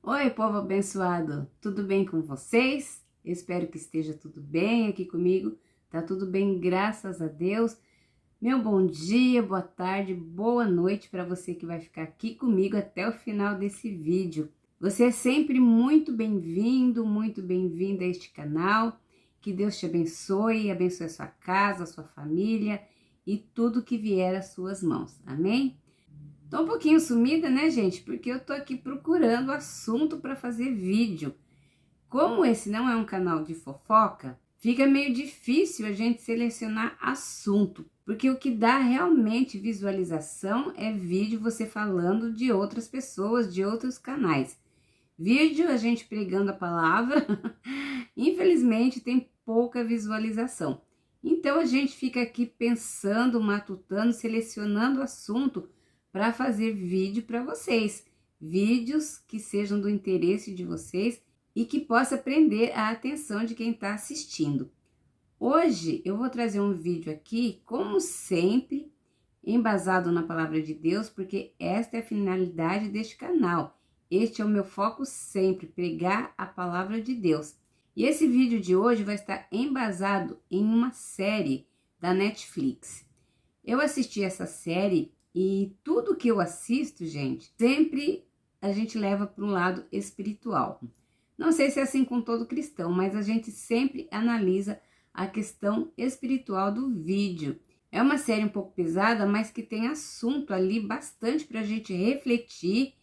Oi, povo abençoado, tudo bem com vocês? Espero que esteja tudo bem aqui comigo. Tá tudo bem, graças a Deus. Meu bom dia, boa tarde, boa noite para você que vai ficar aqui comigo até o final desse vídeo. Você é sempre muito bem-vindo, muito bem-vinda a este canal. Que Deus te abençoe, abençoe a sua casa, a sua família e tudo que vier às suas mãos. Amém? Tô um pouquinho sumida, né, gente? Porque eu tô aqui procurando assunto para fazer vídeo. Como esse não é um canal de fofoca, fica meio difícil a gente selecionar assunto, porque o que dá realmente visualização é vídeo você falando de outras pessoas, de outros canais. Vídeo a gente pregando a palavra, infelizmente tem pouca visualização. Então a gente fica aqui pensando, matutando, selecionando assunto para fazer vídeo para vocês, vídeos que sejam do interesse de vocês e que possa prender a atenção de quem está assistindo. Hoje eu vou trazer um vídeo aqui, como sempre, embasado na palavra de Deus, porque esta é a finalidade deste canal. Este é o meu foco sempre, pregar a palavra de Deus. E esse vídeo de hoje vai estar embasado em uma série da Netflix. Eu assisti essa série e tudo que eu assisto, gente, sempre a gente leva para um lado espiritual. Não sei se é assim com todo cristão, mas a gente sempre analisa a questão espiritual do vídeo. É uma série um pouco pesada, mas que tem assunto ali bastante para a gente refletir,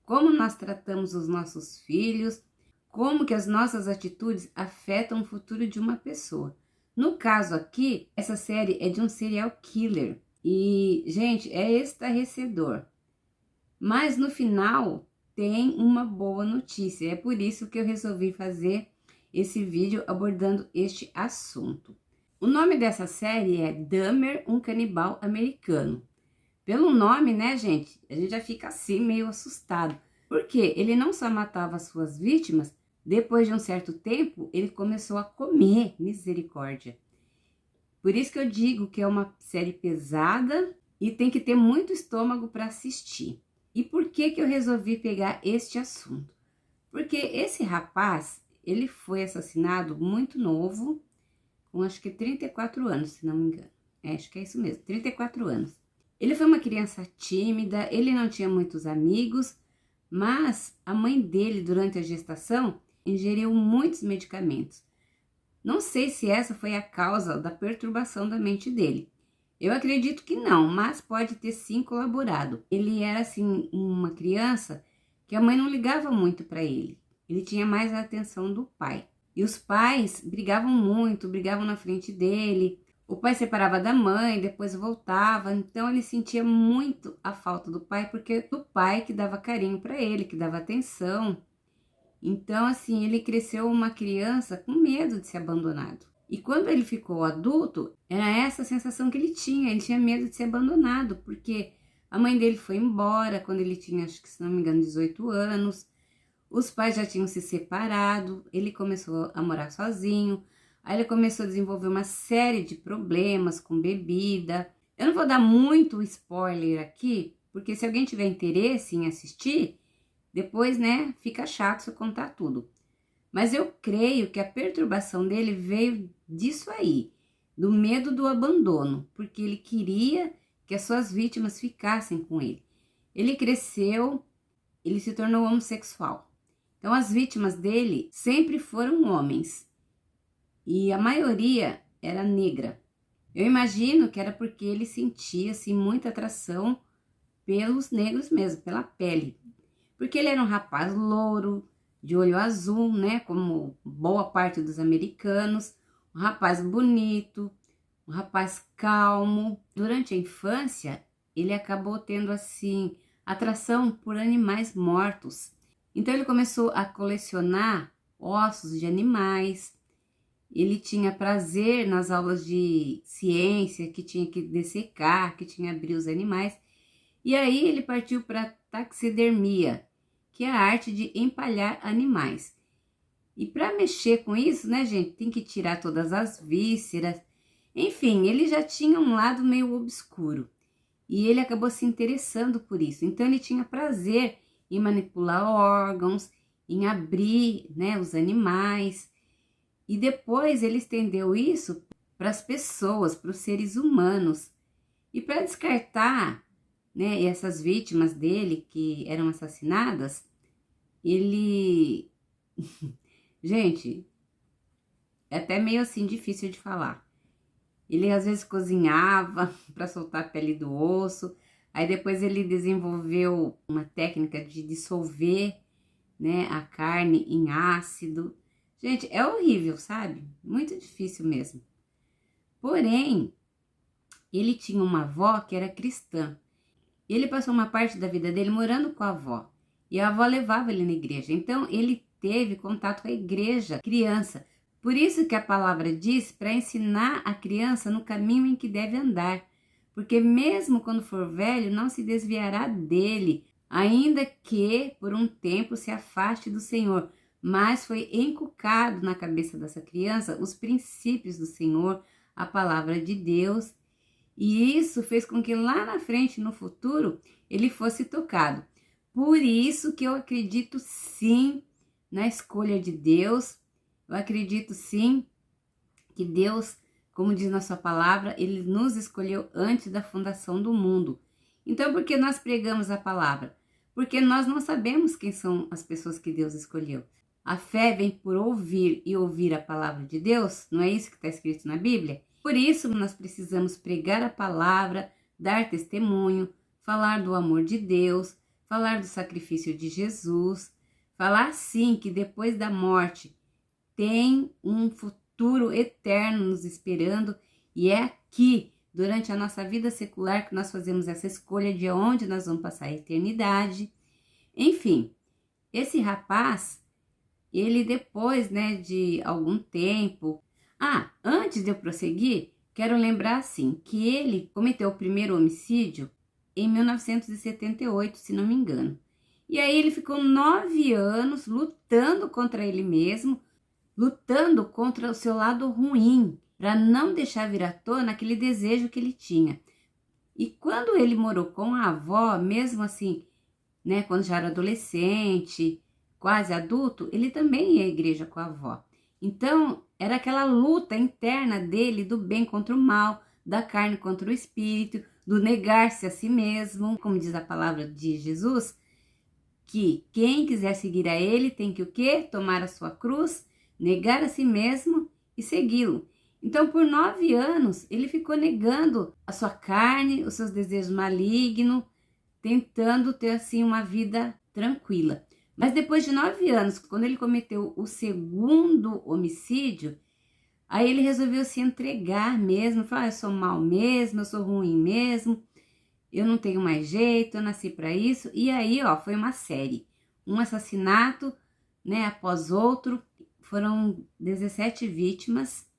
como nós tratamos os nossos filhos, como que as nossas atitudes afetam o futuro de uma pessoa. No caso aqui, essa série é de um serial killer. E, gente, é estarrecedor. Mas no final tem uma boa notícia. É por isso que eu resolvi fazer esse vídeo abordando este assunto. O nome dessa série é Dahmer, um canibal americano. Pelo nome, né, gente? A gente já fica assim meio assustado. Porque ele não só matava as suas vítimas, depois de um certo tempo, ele começou a comer. Misericórdia. Por isso que eu digo que é uma série pesada e tem que ter muito estômago para assistir. E por que que eu resolvi pegar este assunto? Porque esse rapaz, ele foi assassinado muito novo, com acho que 34 anos, se não me engano. Acho que é isso mesmo, 34 anos. Ele foi uma criança tímida, ele não tinha muitos amigos, mas a mãe dele, durante a gestação, ingeriu muitos medicamentos. Não sei se essa foi a causa da perturbação da mente dele. Eu acredito que não, mas pode ter sim colaborado. Ele era assim uma criança que a mãe não ligava muito para ele. Ele tinha mais a atenção do pai. E os pais brigavam muito, brigavam na frente dele. O pai separava da mãe, depois voltava. Então ele sentia muito a falta do pai, porque o pai que dava carinho para ele, que dava atenção. Então, assim, ele cresceu uma criança com medo de ser abandonado. E quando ele ficou adulto, era essa a sensação que ele tinha medo de ser abandonado, porque a mãe dele foi embora quando ele tinha, acho que se não me engano, 18 anos. Os pais já tinham se separado, ele começou a morar sozinho. Aí ele começou a desenvolver uma série de problemas com bebida. Eu não vou dar muito spoiler aqui, porque se alguém tiver interesse em assistir, depois, né, fica chato se eu contar tudo. Mas eu creio que a perturbação dele veio disso aí, do medo do abandono, porque ele queria que as suas vítimas ficassem com ele. Ele cresceu, ele se tornou homossexual. Então as vítimas dele sempre foram homens, e a maioria era negra. Eu imagino que era porque ele sentia assim, muita atração pelos negros mesmo, pela pele. Porque ele era um rapaz louro, de olho azul, né? Como boa parte dos americanos. Um rapaz bonito, um rapaz calmo. Durante a infância, ele acabou tendo, assim, atração por animais mortos. Então, ele começou a colecionar ossos de animais. Ele tinha prazer nas aulas de ciência, que tinha que dessecar, que tinha que abrir os animais. E aí, ele partiu para taxidermia, que é a arte de empalhar animais. E para mexer com isso, né, gente, tem que tirar todas as vísceras. Enfim, ele já tinha um lado meio obscuro. E ele acabou se interessando por isso. Então, ele tinha prazer em manipular órgãos, em abrir, né, os animais. E depois ele estendeu isso para as pessoas, para os seres humanos. E para descartar, né, essas vítimas dele que eram assassinadas, ele... Gente, é até meio assim difícil de falar. Ele às vezes cozinhava para soltar a pele do osso. Aí depois ele desenvolveu uma técnica de dissolver, né, a carne em ácido. Gente, é horrível, sabe? Muito difícil mesmo. Porém, ele tinha uma avó que era cristã. Ele passou uma parte da vida dele morando com a avó. E a avó levava ele na igreja. Então, ele teve contato com a igreja, criança. Por isso que a palavra diz para ensinar a criança no caminho em que deve andar. Porque mesmo quando for velho, não se desviará dele, ainda que por um tempo se afaste do Senhor. Mas foi inculcado na cabeça dessa criança os princípios do Senhor, a palavra de Deus. E isso fez com que lá na frente, no futuro, ele fosse tocado. Por isso que eu acredito sim na escolha de Deus. Eu acredito sim que Deus, como diz na sua palavra, ele nos escolheu antes da fundação do mundo. Então, por que nós pregamos a palavra? Porque nós não sabemos quem são as pessoas que Deus escolheu. A fé vem por ouvir e ouvir a palavra de Deus, não é isso que está escrito na Bíblia? Por isso, nós precisamos pregar a palavra, dar testemunho, falar do amor de Deus, falar do sacrifício de Jesus, falar sim que depois da morte tem um futuro eterno nos esperando e é aqui, durante a nossa vida secular, que nós fazemos essa escolha de onde nós vamos passar a eternidade. Enfim, esse rapaz, ele depois, né, de algum tempo... antes de eu prosseguir, quero lembrar assim, que ele cometeu o primeiro homicídio em 1978, se não me engano. E aí ele ficou 9 anos lutando contra ele mesmo, lutando contra o seu lado ruim, para não deixar vir à tona aquele desejo que ele tinha. E quando ele morou com a avó, mesmo assim, né, quando já era adolescente, quase adulto, ele também ia à igreja com a avó. Então, era aquela luta interna dele do bem contra o mal, da carne contra o espírito, do negar-se a si mesmo, como diz a palavra de Jesus, que quem quiser seguir a ele tem que o quê? Tomar a sua cruz, negar a si mesmo e segui-lo. Então, por 9 anos, ele ficou negando a sua carne, os seus desejos malignos, tentando ter assim uma vida tranquila. Mas depois de 9 anos, quando ele cometeu o segundo homicídio, aí ele resolveu se entregar mesmo, falou, eu sou mal mesmo, eu sou ruim mesmo, eu não tenho mais jeito, eu nasci para isso. E aí, foi uma série, um assassinato, né, após outro, foram 17 vítimas.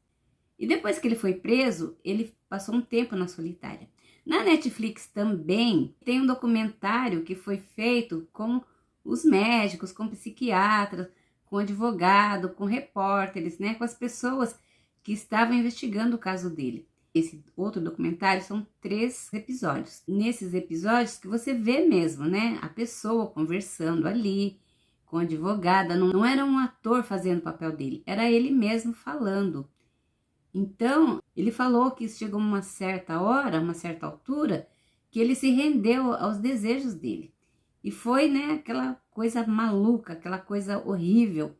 E depois que ele foi preso, ele passou um tempo na solitária. Na Netflix também tem um documentário que foi feito com os médicos, com psiquiatras, com advogado, com repórteres, né, com as pessoas que estavam investigando o caso dele. Esse outro documentário são 3 episódios. Nesses episódios que você vê mesmo, né, a pessoa conversando ali com a advogada, não era um ator fazendo o papel dele, era ele mesmo falando. Então, ele falou que chegou uma certa hora, uma certa altura, que ele se rendeu aos desejos dele. E foi, né, aquela coisa maluca, aquela coisa horrível.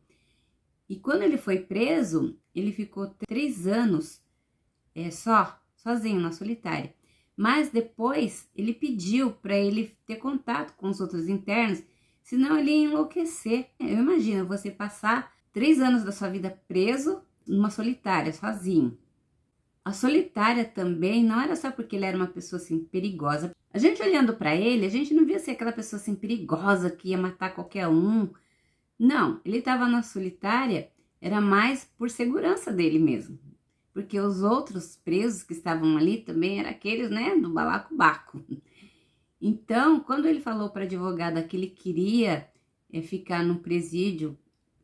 E quando ele foi preso, ele ficou 3 anos sozinho, na solitária. Mas depois ele pediu para ele ter contato com os outros internos, senão ele ia enlouquecer. Eu imagino você passar 3 anos da sua vida preso numa solitária, sozinho. A solitária também não era só porque ele era uma pessoa assim perigosa. A gente olhando para ele, a gente não via ser aquela pessoa assim perigosa que ia matar qualquer um. Não, ele estava na solitária, era mais por segurança dele mesmo. Porque os outros presos que estavam ali também eram aqueles, né, do balacobaco. Então, quando ele falou para a advogada que ele queria ficar no presídio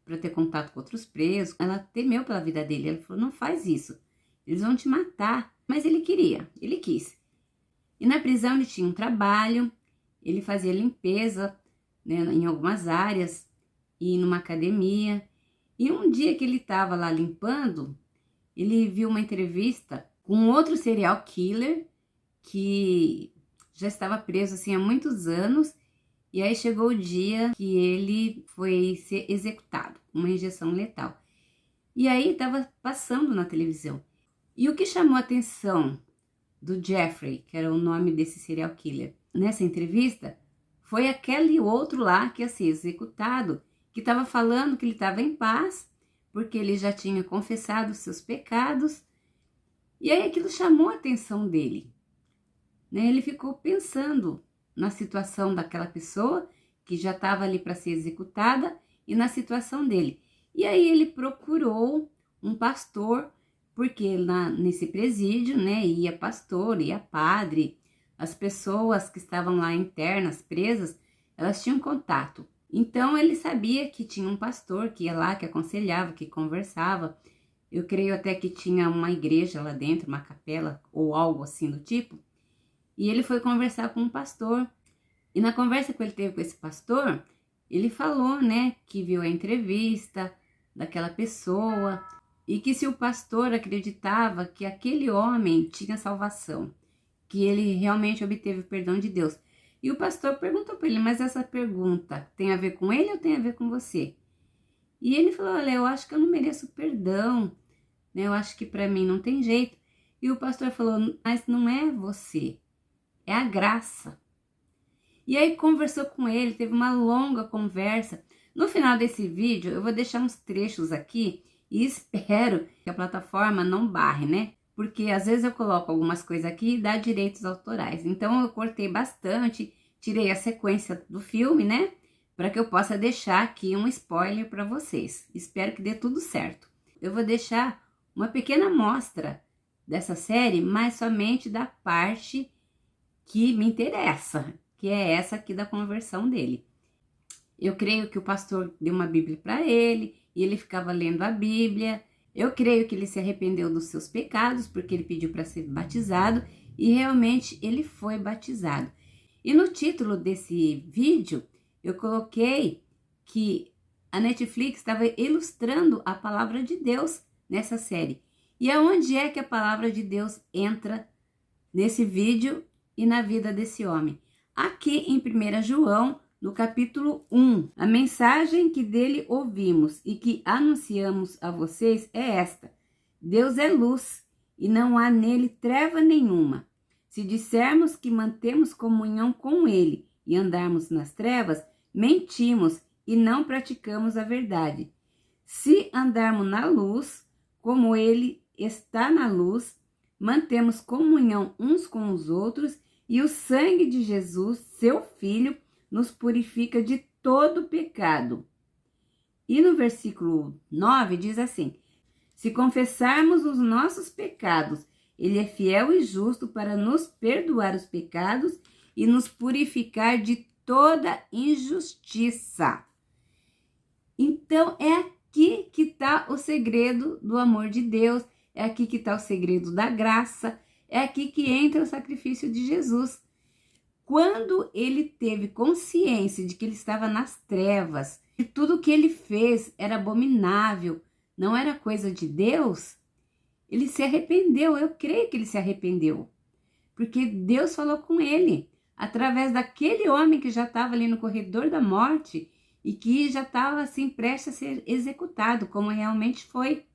para ter contato com outros presos, ela temeu pela vida dele. Ela falou, não faz isso, eles vão te matar. Mas ele queria, ele quis. E na prisão ele tinha um trabalho, ele fazia limpeza, né, em algumas áreas. ir numa academia. E um dia que ele estava lá limpando, ele viu uma entrevista com outro serial killer que já estava preso assim há muitos anos. E aí chegou o dia que ele foi ser executado, uma injeção letal. E aí estava passando na televisão. E o que chamou a atenção do Jeffrey, que era o nome desse serial killer, nessa entrevista, foi aquele outro lá que ia ser executado, que estava falando que ele estava em paz, porque ele já tinha confessado os seus pecados. E aí aquilo chamou a atenção dele, né? Ele ficou pensando na situação daquela pessoa que já estava ali para ser executada e na situação dele. E aí ele procurou um pastor, porque nesse presídio, né, ia pastor, ia padre, as pessoas que estavam lá internas, presas, elas tinham contato. Então ele sabia que tinha um pastor que ia lá, que aconselhava, que conversava. Eu creio até que tinha uma igreja lá dentro, uma capela ou algo assim do tipo. E ele foi conversar com um pastor. E na conversa que ele teve com esse pastor, ele falou, né, que viu a entrevista daquela pessoa e que se o pastor acreditava que aquele homem tinha salvação, que ele realmente obteve o perdão de Deus. E o pastor perguntou para ele, mas essa pergunta tem a ver com ele ou tem a ver com você? E ele falou, olha, eu acho que eu não mereço perdão, né? Eu acho que para mim não tem jeito. E o pastor falou, mas não é você, é a graça. E aí conversou com ele, teve uma longa conversa. No final desse vídeo, eu vou deixar uns trechos aqui e espero que a plataforma não barre, né? Porque às vezes eu coloco algumas coisas aqui e dá direitos autorais. Então eu cortei bastante, tirei a sequência do filme, né? Para que eu possa deixar aqui um spoiler para vocês. Espero que dê tudo certo. Eu vou deixar uma pequena amostra dessa série, mas somente da parte que me interessa, que é essa aqui da conversão dele. Eu creio que o pastor deu uma Bíblia para ele, e ele ficava lendo a Bíblia. Eu creio que ele se arrependeu dos seus pecados, porque ele pediu para ser batizado, e realmente ele foi batizado. E no título desse vídeo, eu coloquei que a Netflix estava ilustrando a palavra de Deus nessa série. E aonde é que a palavra de Deus entra nesse vídeo e na vida desse homem? Aqui em 1 João, no capítulo 1, a mensagem que dele ouvimos e que anunciamos a vocês é esta: Deus é luz e não há nele treva nenhuma. Se dissermos que mantemos comunhão com ele e andarmos nas trevas, mentimos e não praticamos a verdade. Se andarmos na luz, como ele está na luz, mantemos comunhão uns com os outros e o sangue de Jesus, seu Filho, nos purifica de todo pecado. E no versículo 9 diz assim: se confessarmos os nossos pecados, ele é fiel e justo para nos perdoar os pecados e nos purificar de toda injustiça. Então é aqui que está o segredo do amor de Deus, é aqui que está o segredo da graça, é aqui que entra o sacrifício de Jesus. Quando ele teve consciência de que ele estava nas trevas, que tudo que ele fez era abominável, não era coisa de Deus, ele se arrependeu. Eu creio que ele se arrependeu, porque Deus falou com ele, através daquele homem que já estava ali no corredor da morte e que já estava assim prestes a ser executado, como realmente foi.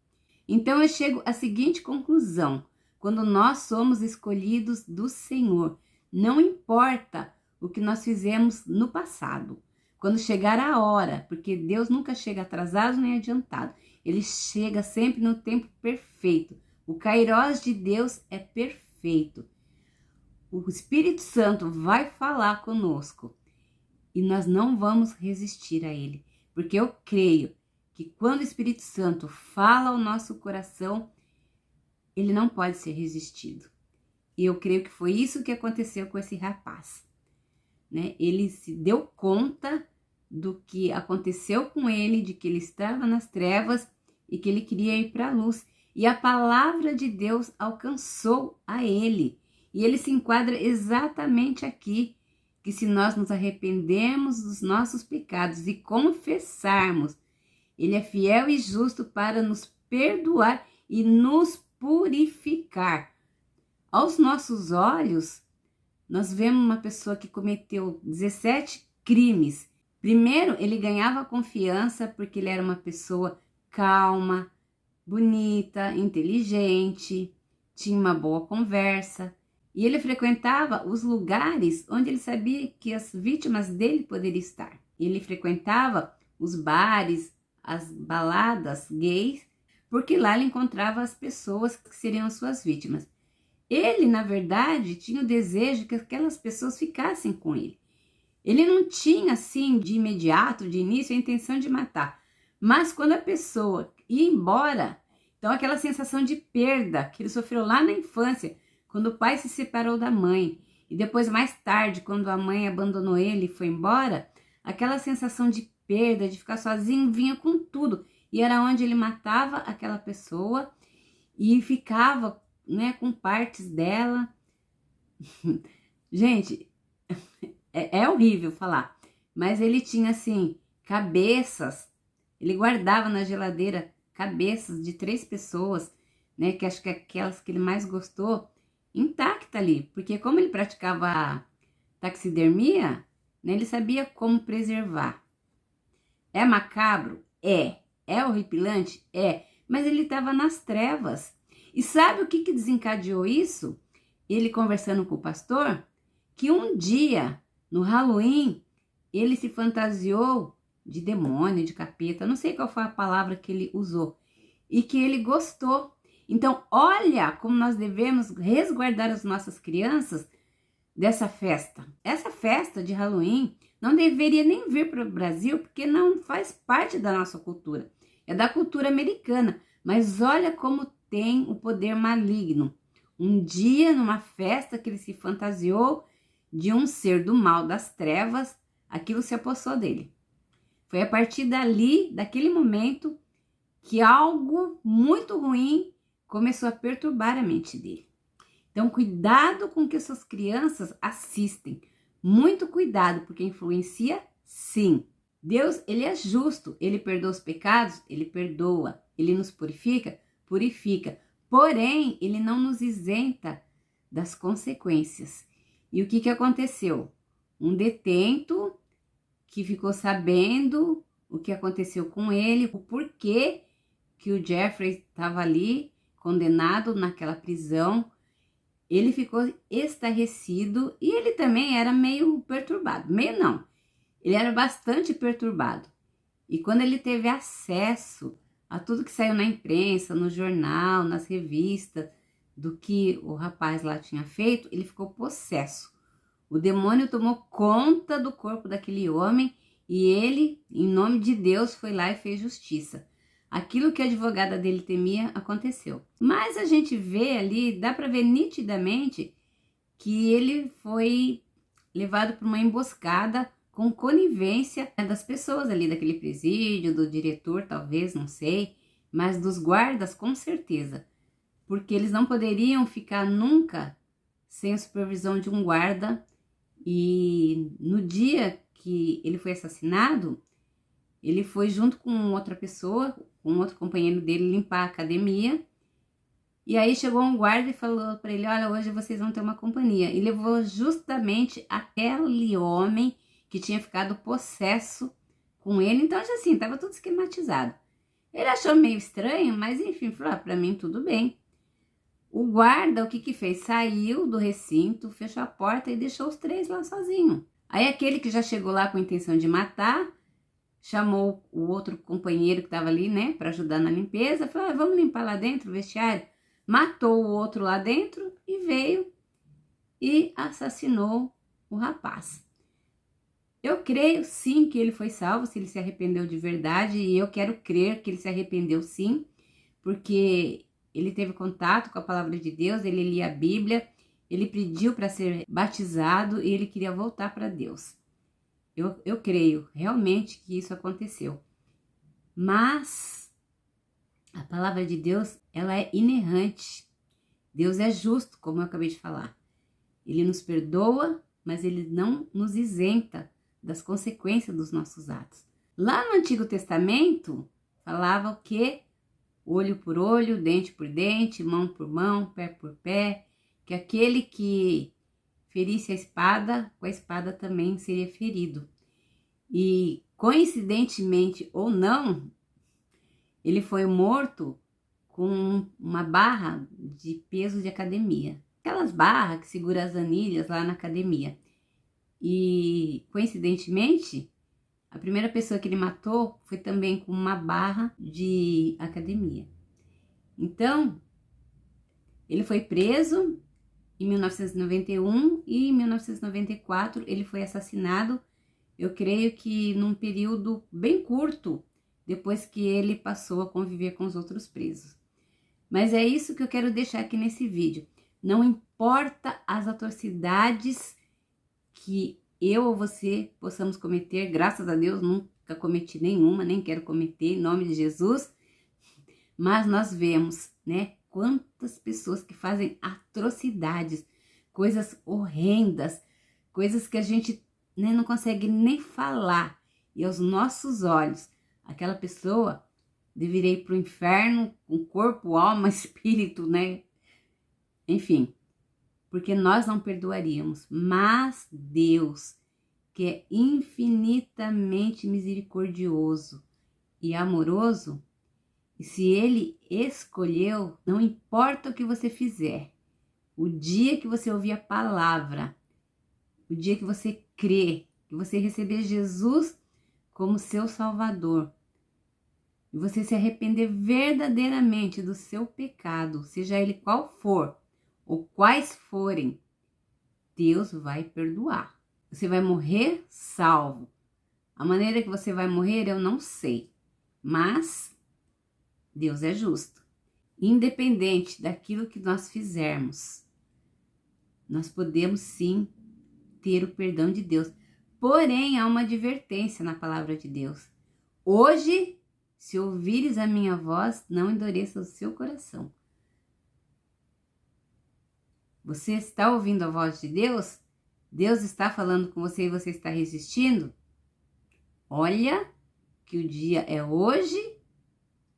Então eu chego à seguinte conclusão: quando nós somos escolhidos do Senhor, não importa o que nós fizemos no passado, quando chegar a hora, porque Deus nunca chega atrasado nem adiantado, ele chega sempre no tempo perfeito. O Kairós de Deus é perfeito. O Espírito Santo vai falar conosco e nós não vamos resistir a ele, porque eu creio que quando o Espírito Santo fala ao nosso coração, ele não pode ser resistido. E eu creio que foi isso que aconteceu com esse rapaz, né? Ele se deu conta do que aconteceu com ele, de que ele estava nas trevas e que ele queria ir para a luz. E a palavra de Deus alcançou a ele. E ele se enquadra exatamente aqui, que se nós nos arrependermos dos nossos pecados e confessarmos, Ele é fiel e justo para nos perdoar e nos purificar. Aos nossos olhos, nós vemos uma pessoa que cometeu 17 crimes. Primeiro, ele ganhava confiança porque ele era uma pessoa calma, bonita, inteligente, tinha uma boa conversa. E ele frequentava os lugares onde ele sabia que as vítimas dele poderiam estar. Ele frequentava os bares, as baladas gays, porque lá ele encontrava as pessoas que seriam suas vítimas. Ele, na verdade, tinha o desejo que aquelas pessoas ficassem com ele. Ele não tinha, assim, de imediato, de início, a intenção de matar. Mas quando a pessoa ia embora, então aquela sensação de perda que ele sofreu lá na infância, quando o pai se separou da mãe, e depois mais tarde, quando a mãe abandonou ele e foi embora, aquela sensação de perda, de ficar sozinho, vinha com tudo. E era onde ele matava aquela pessoa e ficava, né, com partes dela. Gente, é horrível falar, mas ele tinha assim, cabeças, ele guardava na geladeira cabeças de 3 pessoas, né, que acho que aquelas que ele mais gostou, intacta ali, porque como ele praticava a taxidermia, né, ele sabia como preservar. É macabro? É. É horripilante? É. Mas ele estava nas trevas. E sabe o que desencadeou isso? Ele conversando com o pastor, que um dia, no Halloween, ele se fantasiou de demônio, de capeta, não sei qual foi a palavra que ele usou, e que ele gostou. Então, olha como nós devemos resguardar as nossas crianças dessa festa. Essa festa de Halloween não deveria nem vir para o Brasil, porque não faz parte da nossa cultura. É da cultura americana. Mas olha como tem o poder maligno. Um dia, numa festa que ele se fantasiou de um ser do mal das trevas, aquilo se apossou dele. Foi a partir dali, daquele momento, que algo muito ruim começou a perturbar a mente dele. Então, cuidado com o que suas crianças assistem. Muito cuidado, porque influencia sim. Deus, ele é justo, ele perdoa os pecados, ele perdoa. Ele nos purifica, purifica. Porém, ele não nos isenta das consequências. E o que aconteceu? Um detento que ficou sabendo o que aconteceu com ele, o porquê que o Jeffrey estava ali, condenado naquela prisão. Ele ficou estarrecido e ele também era meio perturbado. Meio não, ele era bastante perturbado. E quando ele teve acesso a tudo que saiu na imprensa, no jornal, nas revistas, do que o rapaz lá tinha feito, ele ficou possesso. O demônio tomou conta do corpo daquele homem e ele, em nome de Deus, foi lá e fez justiça. Aquilo que a advogada dele temia aconteceu. Mas a gente vê ali, dá para ver nitidamente que ele foi levado para uma emboscada com conivência das pessoas ali daquele presídio, do diretor talvez, não sei, mas dos guardas com certeza. Porque eles não poderiam ficar nunca sem a supervisão de um guarda. E no dia que ele foi assassinado, ele foi junto com outra pessoa, com outro companheiro dele, limpar a academia. E aí chegou um guarda e falou para ele, olha, hoje vocês vão ter uma companhia. E levou justamente aquele homem que tinha ficado possesso com ele. Então, já assim, estava tudo esquematizado. Ele achou meio estranho, mas enfim, falou, para mim tudo bem. O guarda, o que fez? Saiu do recinto, fechou a porta e deixou os 3 lá sozinhos. Aí aquele que já chegou lá com a intenção de matar, chamou o outro companheiro que estava ali, né, para ajudar na limpeza, falou, vamos limpar lá dentro o vestiário. Matou o outro lá dentro e veio e assassinou o rapaz. Eu creio sim que ele foi salvo, se ele se arrependeu de verdade, e eu quero crer que ele se arrependeu sim, porque ele teve contato com a palavra de Deus, ele lia a Bíblia, ele pediu para ser batizado e ele queria voltar para Deus. Eu creio realmente que isso aconteceu. Mas a palavra de Deus, ela é inerrante. Deus é justo, como eu acabei de falar. Ele nos perdoa, mas ele não nos isenta das consequências dos nossos atos. Lá no Antigo Testamento, falava o quê? Olho por olho, dente por dente, mão por mão, pé por pé, que aquele que ferisse a espada, com a espada também seria ferido. E, coincidentemente ou não, ele foi morto com uma barra de peso de academia. Aquelas barras que seguram as anilhas lá na academia. E, coincidentemente, a primeira pessoa que ele matou foi também com uma barra de academia. Então, ele foi preso em 1991 e em 1994 ele foi assassinado, eu creio que num período bem curto, depois que ele passou a conviver com os outros presos. Mas é isso que eu quero deixar aqui nesse vídeo. Não importa as atrocidades que eu ou você possamos cometer, graças a Deus nunca cometi nenhuma, nem quero cometer, em nome de Jesus. Mas nós vemos, né, quantas pessoas que fazem atrocidades, coisas horrendas, coisas que a gente, né, não consegue nem falar. E aos nossos olhos, aquela pessoa deveria ir para o inferno com corpo, alma, espírito, né? Enfim, porque nós não perdoaríamos. Mas Deus, que é infinitamente misericordioso e amoroso, e se Ele escolheu, não importa o que você fizer, o dia que você ouvir a palavra, o dia que você crê, que você receber Jesus como seu Salvador, e você se arrepender verdadeiramente do seu pecado, seja ele qual for, ou quais forem, Deus vai perdoar. Você vai morrer salvo. A maneira que você vai morrer eu não sei, mas Deus é justo. Independente daquilo que nós fizermos, nós podemos sim ter o perdão de Deus. Porém, há uma advertência na palavra de Deus. Hoje, se ouvires a minha voz, não endureça o seu coração. Você está ouvindo a voz de Deus? Deus está falando com você e você está resistindo? Olha que o dia é hoje,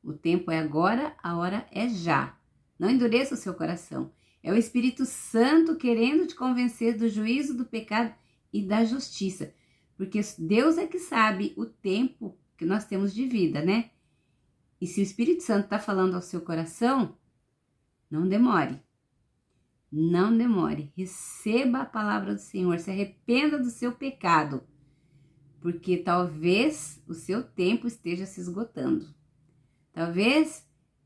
o tempo é agora, a hora é já. Não endureça o seu coração. É o Espírito Santo querendo te convencer do juízo, do pecado e da justiça. Porque Deus é que sabe o tempo que nós temos de vida, né? E se o Espírito Santo está falando ao seu coração, não demore. Não demore. Receba a palavra do Senhor. Se arrependa do seu pecado. Porque talvez o seu tempo esteja se esgotando. Talvez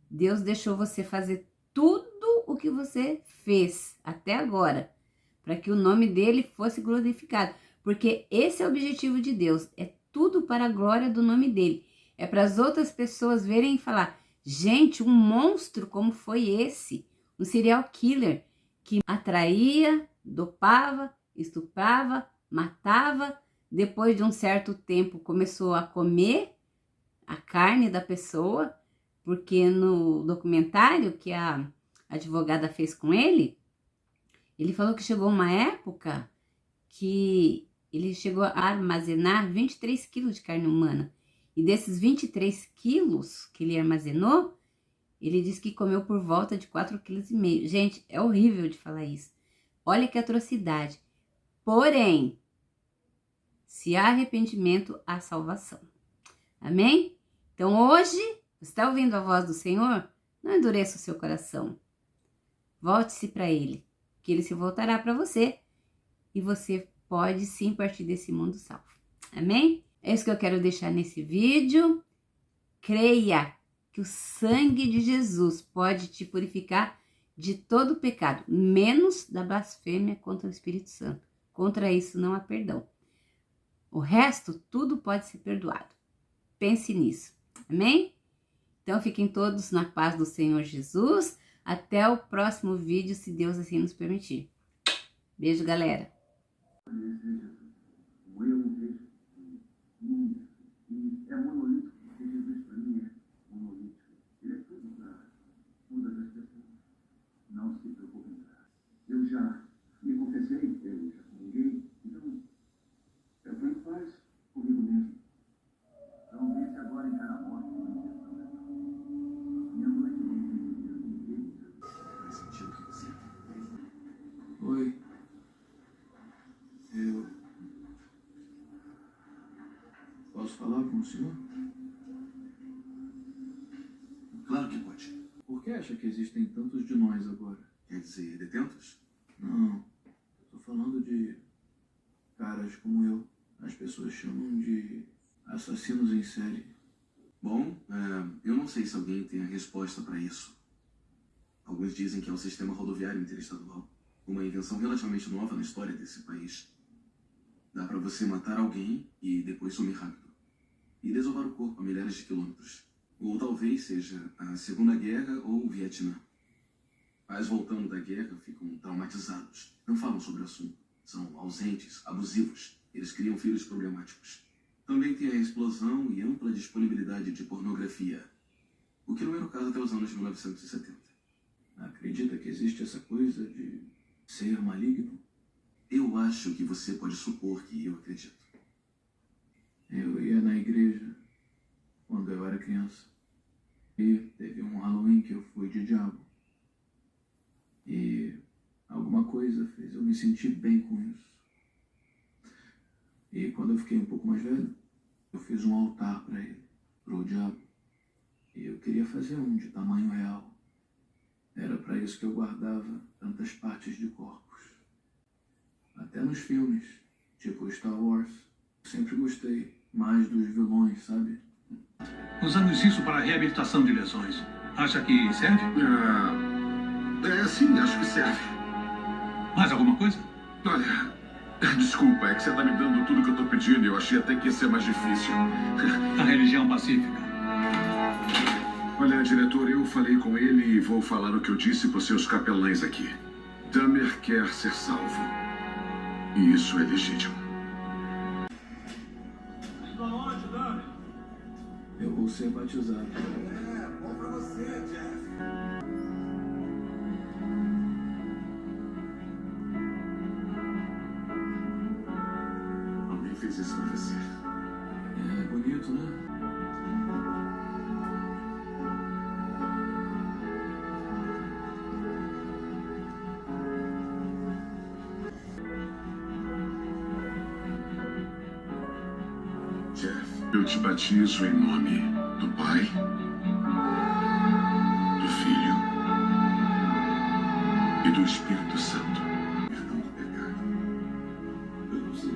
Deus deixou você fazer tudo o que você fez até agora, para que o nome dele fosse glorificado. Porque esse é o objetivo de Deus, é tudo para a glória do nome dele. É para as outras pessoas verem e falar, gente, um monstro como foi esse, um serial killer que atraía, dopava, estuprava, matava, depois de um certo tempo começou a comer a carne da pessoa, porque no documentário que a advogada fez com ele, ele falou que chegou uma época que ele chegou a armazenar 23 quilos de carne humana. E desses 23 quilos que ele armazenou, ele disse que comeu por volta de 4,5 kg. Gente, é horrível de falar isso. Olha que atrocidade. Porém, se há arrependimento, há salvação. Amém? Então hoje, você está ouvindo a voz do Senhor? Não endureça o seu coração. Volte-se para Ele, que Ele se voltará para você e você pode sim partir desse mundo salvo. Amém? É isso que eu quero deixar nesse vídeo. Creia que o sangue de Jesus pode te purificar de todo pecado, menos da blasfêmia contra o Espírito Santo. Contra isso não há perdão. O resto, tudo pode ser perdoado. Pense nisso. Amém? Então, fiquem todos na paz do Senhor Jesus. Até o próximo vídeo, se Deus assim nos permitir. Beijo, galera. É monolítico, porque Jesus para mim é monolítico. Ele é tudo para todas as pessoas. Não se preocupe. Eu já me confessei, eu já comunguei, falar com o senhor? Claro que pode. Por que acha que existem tantos de nós agora? Quer dizer, detentos? Não. Estou falando de caras como eu. As pessoas chamam de assassinos em série. Bom, eu não sei se alguém tem a resposta para isso. Alguns dizem que é o sistema rodoviário interestadual, uma invenção relativamente nova na história desse país. Dá para você matar alguém e depois sumir rápido. E desovar o corpo a milhares de quilômetros. Ou talvez seja a Segunda Guerra ou o Vietnã. Pais voltando da guerra ficam traumatizados. Não falam sobre o assunto. São ausentes, abusivos. Eles criam filhos problemáticos. Também tem a explosão e ampla disponibilidade de pornografia. O que não era o caso até os anos 1970. Acredita que existe essa coisa de ser maligno? Eu acho que você pode supor que eu acredito. Eu ia na igreja quando eu era criança. E teve um Halloween que eu fui de diabo. E alguma coisa fez eu me sentir bem com isso. E quando eu fiquei um pouco mais velho, eu fiz um altar para ele, pro diabo. E eu queria fazer um de tamanho real. Era para isso que eu guardava tantas partes de corpos. Até nos filmes, tipo Star Wars. Sempre gostei mais dos vilões, sabe? Usamos isso para reabilitação de lesões. Acha que serve? Sim, acho que serve. Mais alguma coisa? Olha, desculpa, é que você tá me dando tudo que eu tô pedindo e eu achei até que ia ser mais difícil. A religião pacífica. Olha, diretor, eu falei com ele e vou falar o que eu disse para os seus capelães aqui. Dahmer quer ser salvo. E isso é legítimo. Eu vou ser batizado. Bom pra você, Jeff. Alguém fez isso pra você. É bonito, né? Jeff, eu te batizo em nome do Pai, do Filho e do Espírito Santo. Perdão do pecado. Eu não sei.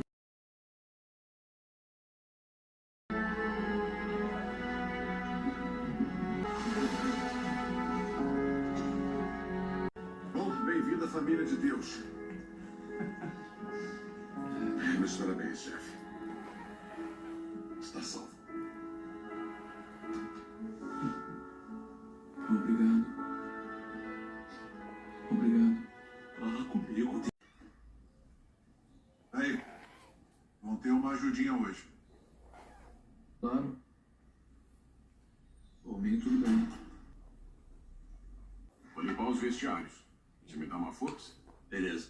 Bom, bem-vindo à família de Deus. Meus parabéns, Jeff. Está salvo. Obrigado. Obrigado. Fala comigo. Aí, vão ter uma ajudinha hoje. Claro. Por mim, tudo bem. Vou limpar os vestiários. Você me dá uma força? Beleza.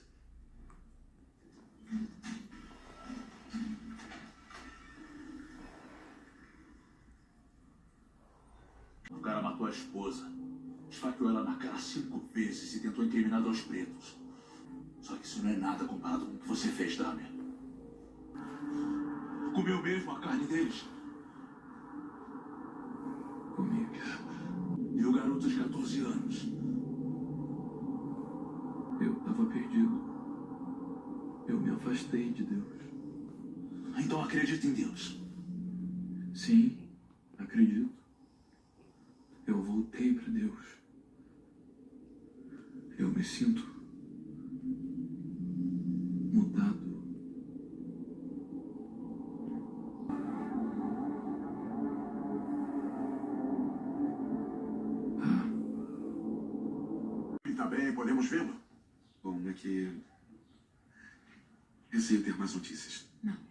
O cara matou a esposa, esfaqueou ela na cara 5 vezes e tentou incriminar 2 pretos. Só que isso não é nada comparado com o que você fez, Dahmer. Comeu mesmo a carne deles. Comigo. E o garoto de 14 anos. Eu tava perdido. Eu me afastei de Deus. Então acredita em Deus. Sim, acredito. Eu voltei para Deus. Eu me sinto mudado. Ele tá bem, podemos vê-lo? Bom, é que receio ter mais notícias. Não.